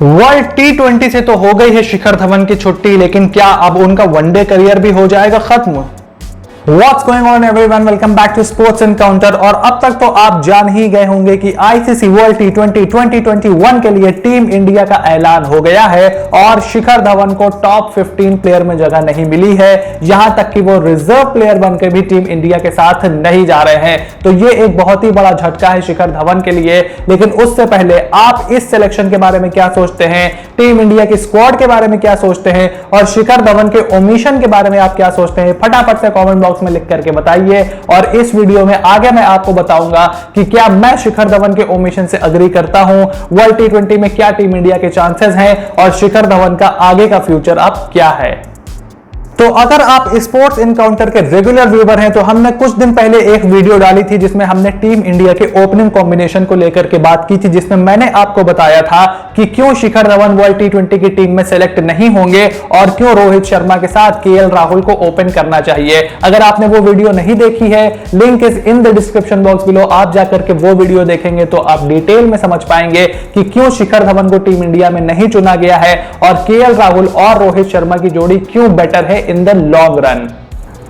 World टी20 से तो हो गई है शिखर धवन की छुट्टी, लेकिन क्या अब उनका वनडे करियर भी हो जाएगा खत्म? What's going on everyone? Welcome back to Sports Encounter। और अब तक तो आप जान ही गए होंगे कि आईसीसी वर्ल्ड टी20 2021 के लिए टीम इंडिया का ऐलान हो गया है और शिखर धवन को टॉप 15 प्लेयर में जगह नहीं मिली है, यहां तक कि वो रिजर्व प्लेयर बनकर भी टीम इंडिया के साथ नहीं जा रहे हैं। तो ये एक बहुत ही बड़ा झटका है शिखर धवन के लिए। लेकिन उससे पहले आप इस सिलेक्शन के बारे में क्या सोचते हैं, टीम इंडिया की स्क्वाड के बारे में क्या सोचते हैं और शिखर धवन के ओमिशन के बारे में आप क्या सोचते हैं, फटाफट से कमेंट बॉक्स में लिख करके बताइए। और इस वीडियो में आगे मैं आपको बताऊंगा कि क्या मैं शिखर धवन के ओमिशन से अग्री करता हूं, वर्ल्ड टी20 में क्या टीम इंडिया के चांसेस हैं और शिखर धवन का आगे का फ्यूचर अब क्या है। तो अगर आप स्पोर्ट्स इनकाउंटर के रेगुलर व्यूअर हैं तो हमने कुछ दिन पहले एक वीडियो डाली थी जिसमें हमने टीम इंडिया के ओपनिंग कॉम्बिनेशन को लेकर के बात की थी, जिसमें मैंने आपको बताया था कि क्यों शिखर धवन वर्ल्ड टी20 की टीम में सेलेक्ट नहीं होंगे और क्यों रोहित शर्मा के साथ केएल राहुल को ओपन करना चाहिए। अगर आपने वो वीडियो नहीं देखी है, link is in the description box below, आप जाकर के वो वीडियो देखेंगे तो आप डिटेल में समझ पाएंगे कि क्यों शिखर धवन को टीम इंडिया में नहीं चुना गया है और केएल राहुल और रोहित शर्मा की जोड़ी क्यों बेटर है in the long run।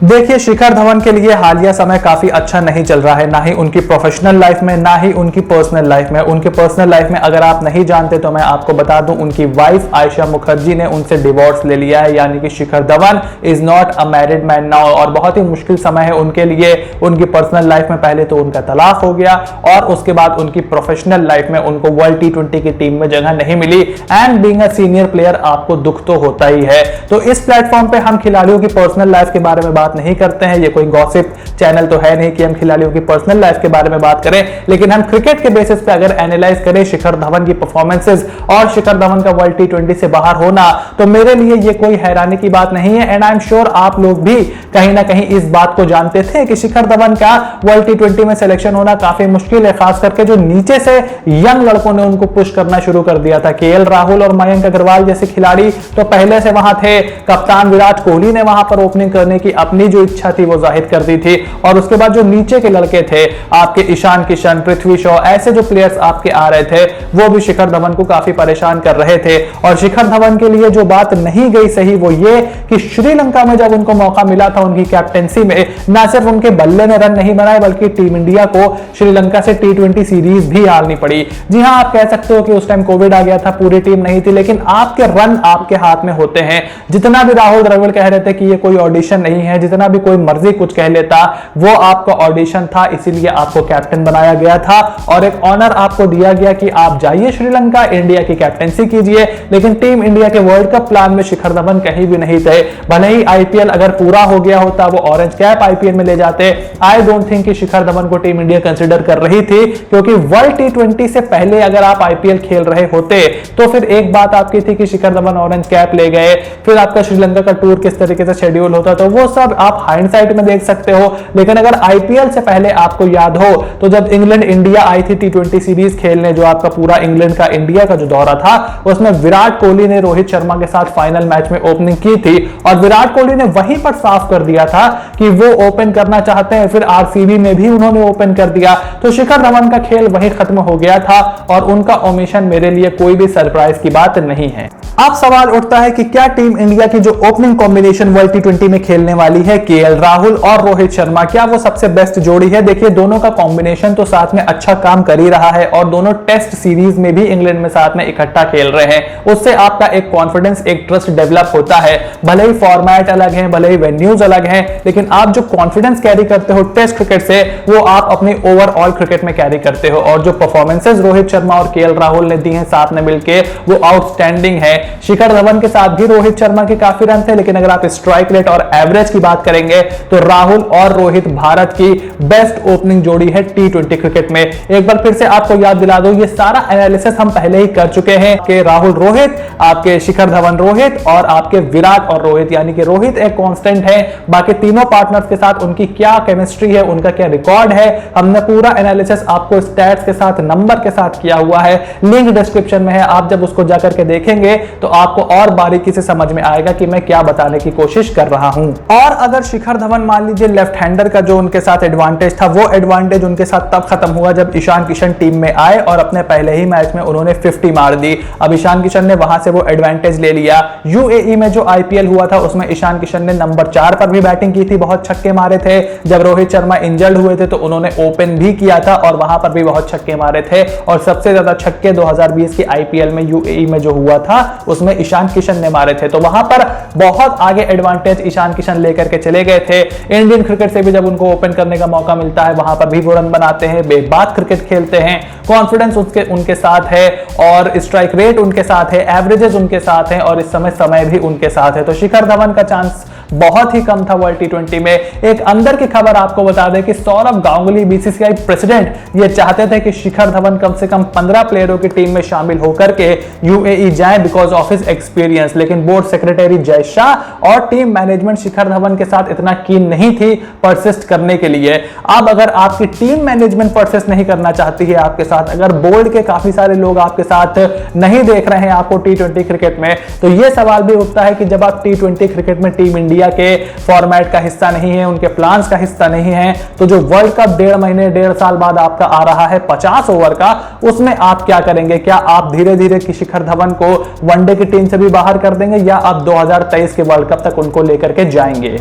देखिए, शिखर धवन के लिए हालिया समय काफी अच्छा नहीं चल रहा है, ना ही उनकी प्रोफेशनल लाइफ में ना ही उनकी पर्सनल लाइफ में। उनके पर्सनल लाइफ में अगर आप नहीं जानते तो मैं आपको बता दूं, उनकी वाइफ आयशा मुखर्जी ने उनसे डिवोर्स ले लिया है, यानी कि Shikhar Dhawan is not a married man now. और बहुत ही मुश्किल समय है उनके लिए। उनकी पर्सनल लाइफ में पहले तो उनका तलाक हो गया और उसके बाद उनकी प्रोफेशनल लाइफ में उनको वर्ल्ड टी20 की टीम में जगह नहीं मिली। And being a senior player आपको दुख तो होता ही है। तो इस प्लेटफॉर्म पे हम खिलाड़ियों की पर्सनल लाइफ के बारे में बात नहीं करते हैं, ये कोई गॉसिप चैनल तो है नहीं कि हम खिलाड़ियों की पर्सनल लाइफ के बारे में बात करें। लेकिन हम क्रिकेट के बेसिस पे अगर एनालाइज करें शिखर धवन की परफॉर्मेंसेस और शिखर धवन का वर्ल्ड टी20 से बाहर होना, तो मेरे लिए ये कोई हैरानी की बात नहीं है। एंड आई एम श्योर आप लोग भी कहीं ना कहीं इस बात को जानते थे कि शिखर धवन का वर्ल्ड टी20 में सिलेक्शन होना काफी मुश्किल है, खास करके जो नीचे से यंग लड़कों ने उनको पुश करना शुरू कर दिया था। केएल राहुल और मयंक अग्रवाल जैसे खिलाड़ी तो पहले से वहां थे। कप्तान विराट कोहली ने वहां पर ओपनिंग करने की अपनी जो इच्छा थी वो जाहिर कर दी थी। और उसके बाद जो नीचे के लड़के थे आपके ईशान किशन, पृथ्वी शॉ, ऐसे जो प्लेयर्स आपके आ रहे थे वो भी शिखर धवन को काफी परेशान कर रहे थे। और शिखर धवन के लिए जो बात नहीं गई सही वो ये कि श्रीलंका में जब उनको मौका मिला था उनकी कैप्टेंसी में, ना सिर्फ उनके बल्ले ने रन नहीं बनाए बल्कि टीम इंडिया को श्रीलंका से टी20 सीरीज भी हारनी पड़ी। जी हां, आप कह सकते हो कि उस टाइम कोविड आ गया था, पूरी टीम नहीं थी, लेकिन आपके रन आपके हाथ में होते हैं। जितना भी राहुल द्रविड़ कह रहे थे कि ये कोई ऑडिशन नहीं है, जितना भी कोई मर्जी कुछ कह लेता, वो आपका ऑडिशन था, इसीलिए आपको कैप्टन बनाया गया था और एक ऑनर आपको दिया गया कि आप जाइए श्रीलंका, इंडिया की कैप्टेंसी कीजिए। लेकिन टीम इंडिया के वर्ल्ड कप प्लान में शिखर धवन कहीं भी नहीं थे। भले ही आईपीएल अगर पूरा हो गया होता, वो ऑरेंज कैप आईपीएल में ले जाते, आई डोंट थिंक कि शिखर धवन को टीम इंडिया कंसीडर कर रही थी, क्योंकि वर्ल्ड टी20 से पहले अगर आप आईपीएल खेल रहे होते तो फिर एक बात आपकी थी कि शिखर धवन ऑरेंज कैप ले गए, फिर आपका श्रीलंका का टूर किस तरीके से शेड्यूल होता, तो वो सब आप हाइंडसाइट में देख सकते हो। लेकिन अगर आईपीएल से पहले आपको याद हो तो जब इंग्लैंड इंडिया आई थी टी20 सीरीज खेलने, जो आपका पूरा इंग्लैंड का इंडिया का जो दौरा था, उसमें विराट कोहली ने रोहित शर्मा के साथ फाइनल मैच में ओपनिंग की थी और विराट कोहली ने वहीं पर साफ कर दिया था कि वो ओपन करना चाहते हैं। फिर आरसीबी में भी उन्होंने ओपन कर दिया, तो शिखर धवन का खेल वहीं खत्म हो गया था और उनका ओमिशन मेरे लिए कोई भी सरप्राइज की बात नहीं है। अब सवाल उठता है कि क्या टीम इंडिया की जो ओपनिंग कॉम्बिनेशन वर्ल्ड टी20 में खेलने वाली है, केएल राहुल और रोहित शर्मा, क्या वो सबसे बेस्ट जोड़ी है? देखिए, दोनों का कॉम्बिनेशन तो साथ में अच्छा काम कर ही रहा है और दोनों टेस्ट सीरीज में भी इंग्लैंड में साथ में इकट्ठा खेल रहे हैं। उससे आपका एक कॉन्फिडेंस, एक ट्रस्ट डेवलप होता है। भले ही फॉर्मेट अलग है, भले ही वेन्यूज अलग हैं, लेकिन आप जो कॉन्फिडेंस कैरी करते हो टेस्ट क्रिकेट से, वो आप अपने ओवरऑल क्रिकेट में कैरी करते हो। और जो परफॉर्मेंसेज रोहित शर्मा और केएल राहुल ने दी हैं साथ में मिलकर, वो आउटस्टैंडिंग है। शिखर धवन के साथ भी रोहित शर्मा के काफी रन थे, लेकिन अगर आप स्ट्राइक रेट और एवरेज की बात करेंगे तो राहुल और रोहित भारत की बेस्ट ओपनिंग जोड़ी है टी20 क्रिकेट में। एक बार फिर से आपको याद दिला दो, ये सारा एनालिसिस हम पहले ही कर चुके हैं कि राहुल रोहित, आपके शिखर धवन रोहित और आपके विराट और रोहित, यानी कि रोहित एक कांस्टेंट है, बाकी तीनों पार्टनर्स के साथ उनकी क्या केमिस्ट्री है, उनका क्या रिकॉर्ड है, हमने पूरा एनालिसिस आपको स्टैट्स के साथ, नंबर के साथ किया हुआ है। लिंक डिस्क्रिप्शन में है, आप जब उसको जाकर के देखेंगे तो आपको और बारीकी से समझ में आएगा कि मैं क्या बताने की कोशिश कर रहा हूं। और अगर शिखर धवन मान लीजिए लेफ्ट हैंडर का जो उनके साथ एडवांटेज था, वो एडवांटेज उनके साथ तब खत्म हुआ जब ईशान किशन टीम में आए और अपने पहले ही मैच में उन्होंने 50 मार दी। अब ईशान किशन ने वहां से वो एडवांटेज ले लिया। यूएई में जो आईपीएल हुआ था उसमें ईशान किशन ने नंबर 4 पर भी बैटिंग की थी, बहुत छक्के मारे थे। जब रोहित शर्मा इंजर्ड हुए थे तो उन्होंने ओपन भी किया था और वहां पर भी बहुत छक्के मारे थे। और सबसे ज्यादा छक्के 2020 के आईपीएल में यूएई में जो हुआ था उसमें ईशान किशन ने मारे थे। तो वहां पर बहुत आगे एडवांटेज ईशान किशन लेकर के चले गए थे। इंडियन क्रिकेट से भी जब उनको ओपन करने का मौका मिलता है वहां पर भी वो रन बनाते हैं, बेबाक क्रिकेट खेलते हैं, कॉन्फिडेंस उनके साथ है और स्ट्राइक रेट उनके साथ है, एवरेजेस उनके साथ हैं और इस समय भी उनके साथ है। तो शिखर धवन का चांस बहुत ही कम था वर्ल्ड टी20 में। एक अंदर की खबर आपको बता दें कि सौरव गांगुली बीसीसीआई प्रेसिडेंट ये चाहते थे कि शिखर धवन कम से कम 15 प्लेयरों की टीम में शामिल होकर के यूएई जाएं बिकॉज ऑफ हिज एक्सपीरियंस। लेकिन बोर्ड सेक्रेटरी जय शाह और टीम मैनेजमेंट शिखर धवन के साथ इतना कीन नहीं थी परसिस्ट करने के लिए। अब अगर आपकी टीम मैनेजमेंट परसिस्ट नहीं करना चाहती है आपके साथ, अगर बोर्ड के काफी सारे लोग आपके साथ नहीं देख रहे हैं आपको टी20 क्रिकेट में, तो यह सवाल भी उठता है कि जब आप टी20 क्रिकेट में टीम इंडिया के फॉर्मेट का हिस्सा नहीं है, उनके प्लान्स का हिस्सा नहीं है, तो जो वर्ल्ड कप 1.5 महीने 1.5 साल बाद आपका आ रहा है 50 ओवर का, उसमें आप क्या करेंगे? क्या आप धीरे धीरे शिखर धवन को वनडे की टीम से भी बाहर कर देंगे या आप 2023 के वर्ल्ड कप तक उनको लेकर के जाएंगे?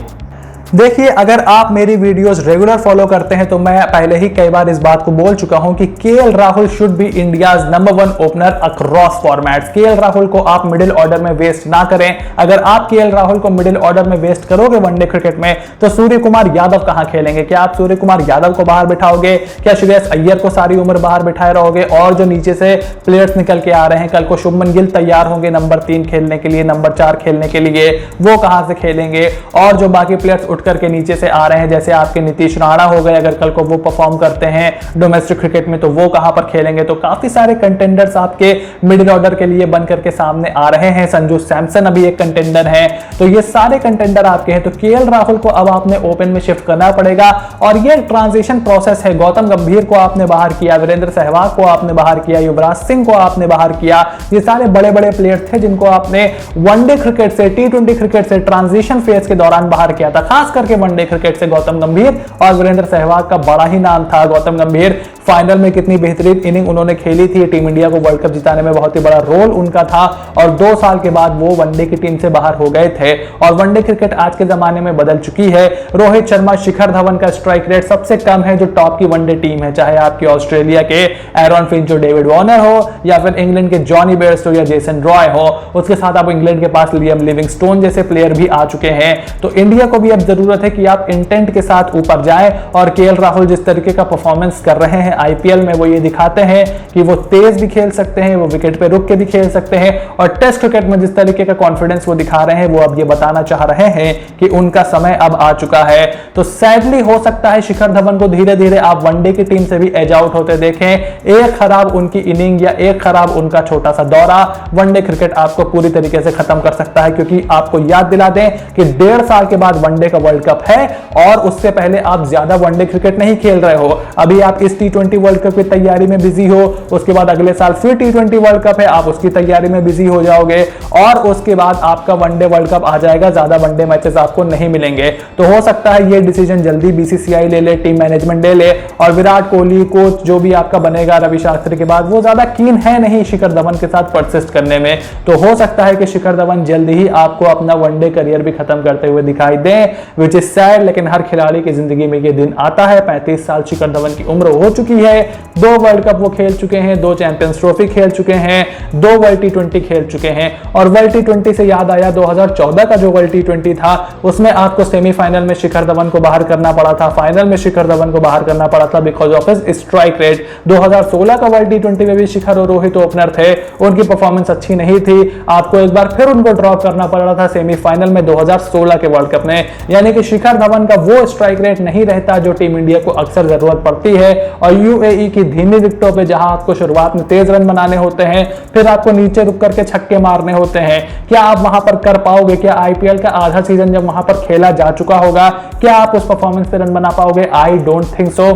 देखिए, अगर आप मेरी वीडियोस रेगुलर फॉलो करते हैं तो मैं पहले ही कई बार इस बात को बोल चुका हूं कि KL Rahul should be India's number 1 opener across formats. KL Rahul को आप मिडिल ऑर्डर में वेस्ट ना करें। अगर आप केएल राहुल को मिडिल ऑर्डर में वेस्ट करोगे वनडे क्रिकेट में तो सूर्य कुमार यादव कहां खेलेंगे? क्या आप सूर्य कुमार यादव को बाहर बिठाओगे? क्या श्रेयस अय्यर को सारी उम्र बाहर बिठाए रहोगे? और जो नीचे से प्लेयर्स निकल के आ रहे हैं, कल को शुभमन गिल तैयार होंगे नंबर 3 खेलने के लिए, नंबर 4 खेलने के लिए, वो कहां से खेलेंगे? और जो बाकी प्लेयर्स उठ करके नीचे से आ रहे हैं, जैसे आपके नीतीश राणा हो गए, अगर कल को वो परफॉर्म करते हैं डोमेस्टिक क्रिकेट में तो वो कहां पर खेलेंगे? तो काफी सारे कंटेंडर्स आपके मिडिल ऑर्डर के लिए बन करके सामने आ रहे हैं। संजू सैमसन अभी एक कंटेंडर है। तो ये सारे कंटेंडर आपके हैं। तो केएल राहुल को अब आपने ओपन में शिफ्ट करना पड़ेगा और ये ट्रांजिशन प्रोसेस है। गौतम गंभीर को आपने बाहर किया, वीरेंद्र सहवाग को आपने बाहर किया, युवराज सिंह को आपने बाहर किया। ये सारे बड़े बड़े प्लेयर थे जिनको आपने वनडे क्रिकेट से, टी20 क्रिकेट से ट्रांजिशन फेज के दौरान बाहर किया था। खास करके वनडे क्रिकेट से गौतम गंभीर और वीरेंद्र सहवाग का बड़ा ही नाम था। गौतम गंभीर फाइनल में कितनी बेहतरीन इनिंग उन्होंने खेली थी, टीम इंडिया को वर्ल्ड कप जिताने में बहुत ही बड़ा रोल उनका था और 2 साल के बाद वो वनडे की टीम से बाहर हो गए थे। और वनडे क्रिकेट आज के जमाने में बदल चुकी है। रोहित शर्मा, शिखर धवन का स्ट्राइक रेट सबसे कम है जो टॉप की वनडे टीम है, चाहे आपकी ऑस्ट्रेलिया के एरन फिंच जो डेविड वार्नर हो या फिर इंग्लैंड के जॉनी बेयरस्टो या जेसन रॉय हो। उसके साथ आप इंग्लैंड के पास लियम लिविंगस्टोन जैसे प्लेयर भी आ चुके हैं। तो इंडिया को भी अब जरूरत है कि आप इंटेंट के साथ ऊपर जाएं और केएल राहुल जिस तरीके का परफॉर्मेंस कर रहे हैं आईपीएल में, वो ये दिखाते हैं कि वो तेज भी खेल सकते हैं, वो विकेट पे रुक के भी खेल सकते हैं और टेस्ट क्रिकेट में जिस तरीके का कॉन्फिडेंस वो दिखा रहे हैं वो अब ये बताना चाह रहे हैं कि उनका समय अब आ चुका है। तो सैडली हो सकता है शिखर धवन को धीरे धीरे आप वनडे की टीम से भी एज आउट होते देखें। एक खराब उनकी इनिंग या एक खराब उनका छोटा सा दौरा वनडे क्रिकेट आपको पूरी तरीके से खत्म कर सकता है। क्योंकि आपको याद दिला दें कि 1.5 साल के बाद वनडे का वर्ल्ड कप है और उससे पहले आप ज्यादा वनडे क्रिकेट नहीं खेल रहे हो। अभी आप इस टी20 वर्ल्ड कप की तैयारी में बिजी हो, उसके बाद अगले साल फिर टी20 वर्ल्ड कप है, आप उसकी तैयारी में बिजी हो जाओगे और उसके बाद आपका वनडे वर्ल्ड कप आ जाएगा, ज्यादा वनडे मैचेस आपको नहीं मिलेंगे। तो हो सकता है ये डिसीजन जल्दी बीसीसीआई ले ले, टीम मैनेजमेंट ले ले और विराट कोहली कोच जो भी आपका बनेगा रवि शास्त्री के बाद, वो ज्यादा कीन है नहीं शिखर धवन के साथ परसिस्ट करने में। तो हो सकता है कि शिखर धवन जल्दी ही आपको अपना वनडे करियर भी खत्म करते हुए दिखाई दे, विच इज सैड। लेकिन हर खिलाड़ी की जिंदगी में ये दिन आता है। 35 साल शिखर धवन की उम्र हो चुकी है, 2 वर्ल्ड कप वो खेल चुके हैं, 2 चैंपियंस ट्रॉफी खेल चुके हैं, 2 वर्ल्ड टी20 खेल चुके हैं। और वर्ल्ड टी20 से याद आया 2014 का जो वर्ल्ड टी20 था उसमें आपको सेमीफाइनल में शिखर धवन को बाहर करना पड़ा था, फाइनल में शिखर धवन को बाहर करना पड़ा था because of his strike rate. 2016 का वर्ल्ड टी20 में भी शिखर और रोहित ओपनर थे, उनकी परफॉर्मेंस अच्छी नहीं थी, आपको एक बार फिर उनको ड्रॉप करना पड़ा था सेमीफाइनल में 2016 के वर्ल्ड कप में। यानी कि शिखर धवन का वो स्ट्राइक रेट नहीं रहता जो टीम इंडिया को अक्सर जरूरत पड़ती है। और यूएई की धीमी विकेटों पे जहां आपको शुरुआत में तेज रन बनाने होते हैं, फिर आपको नीचे रुक करके छक्के मारने होते हैं, क्या आप वहां पर कर पाओगे? क्या आईपीएल का आधा सीजन जब वहां पर खेला जा चुका होगा, क्या आप उस परफॉर्मेंस पे रन बना पाओगे? I don't think so.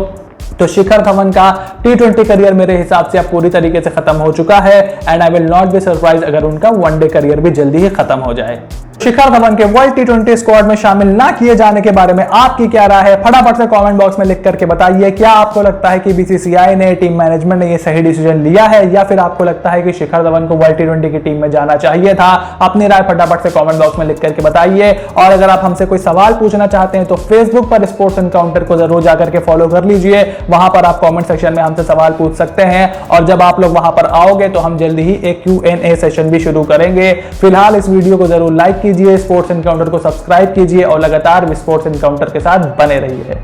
तो शिखर धवन का T20 करियर मेरे हिसाब से अब पूरी तरीके से खत्म हो चुका है and I will not be surprise अगर उनका वनडे करियर भी जल्दी ही खत्म हो जाए। शिखर धवन के वर्ल्ड T20 स्क्वाड में शामिल ना किए जाने के बारे में आपकी क्या राय है, फटाफट से कमेंट बॉक्स में लिख करके बताइए। क्या आपको लगता है कि बीसीसीआई ने, टीम मैनेजमेंट ने ये सही डिसीजन लिया है या फिर आपको लगता है कि शिखर धवन को वर्ल्ड T20 की टीम में जाना चाहिए था? अपनी राय फटाफट से कमेंट बॉक्स में लिख करके बताइए। और अगर आप हमसे कोई सवाल पूछना चाहते हैं तो फेसबुक पर स्पोर्ट्स एनकाउंटर को जरूर जाकर के फॉलो कर लीजिए, वहां पर आप कमेंट सेक्शन में हमसे सवाल पूछ सकते हैं और जब आप लोग वहां पर आओगे तो हम जल्दी ही एक Q&A सेशन भी शुरू करेंगे। फिलहाल इस वीडियो को जरूर लाइक कीजिए, स्पोर्ट्स एनकाउंटर को सब्सक्राइब कीजिए और लगातार स्पोर्ट्स एनकाउंटर के साथ बने रहिए।